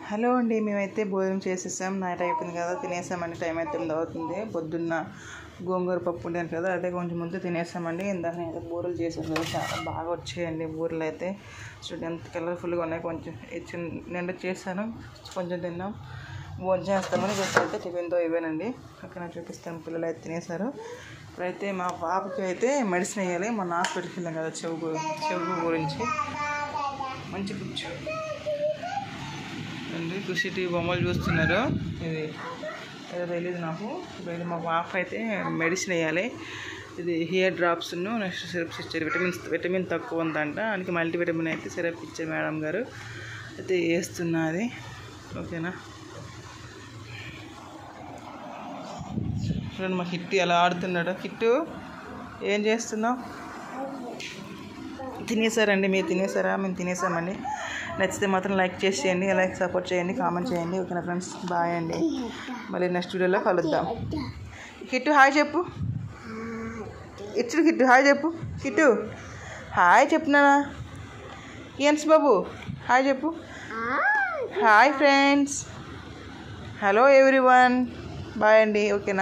Hello అండి, మేమైతే భోజనం చేసేసాం. నైట్ అయిపోయింది కదా, తినేసామండి. టైం అయితే 8 అవుతుంది. పొద్దున్న గోంగూర పప్పు ఉండాను కదా, అదే కొంచెం ముందు తినేసామండి. ఇందాక నేను బూరెలు చేసాను కదా, చాలా బాగా వచ్చాయండి బూరెలు అయితే. చూడండి ఎంత కలర్ఫుల్గా ఉన్నాయి. కొంచెం నిండా చేశాను, కొంచెం తిన్నాం. భోజనం చేస్తామని అయితే టిఫిన్తో ఇవేనండి. అక్కడ చూపిస్తాను. పిల్లలు అయితే తినేశారు. ఇప్పుడైతే మా పాపకి అయితే మెడిసిన్ వేయాలి. మొన్న హాస్పిటల్కి వెళ్ళాం కదా, చెవు గురించి. మంచి కూర్చో అండి. ఖుషి టీవీ బొమ్మలు చూస్తున్నారు. ఇది ఏదో తెలియదు నాకు. ఇప్పుడు మా పాప అయితే మెడిసిన్ వేయాలి. ఇది హెయిర్ డ్రాప్స్ను, నెక్స్ట్ సిరప్స్ ఇచ్చారు. విటమిన్ తక్కువ ఉందంట, అందుకే మల్టీవిటమిన్ అయితే సిరప్ ఇచ్చారు మేడం గారు. అయితే వేస్తున్నది. ఓకేనా. చూడండి మా కిట్టు ఎలా ఆడుతున్నాడు. కిట్టు ఏం చేస్తున్నావు? తినేసారండి. మీరు తినేసారా? మేము తినేసామండి. నచ్చితే మాత్రం లైక్ చేసేయండి, లైక్ సపోర్ట్ చేయండి, కామెంట్ చేయండి. ఓకేనా ఫ్రెండ్స్, బాయ్ అండి. మళ్ళీ నెక్స్ట్ వీడియోలో కలుద్దాం. కిట్టు హాయ్ చెప్పు. ఇచ్చుడు కిట్టు హాయ్ చెప్పు. కిట్టు హాయ్ చెప్తున్నానా? ఎన్స్ బాబు హాయ్ చెప్పు. Hi friends, hello everyone, bye అండి. ఓకేనా.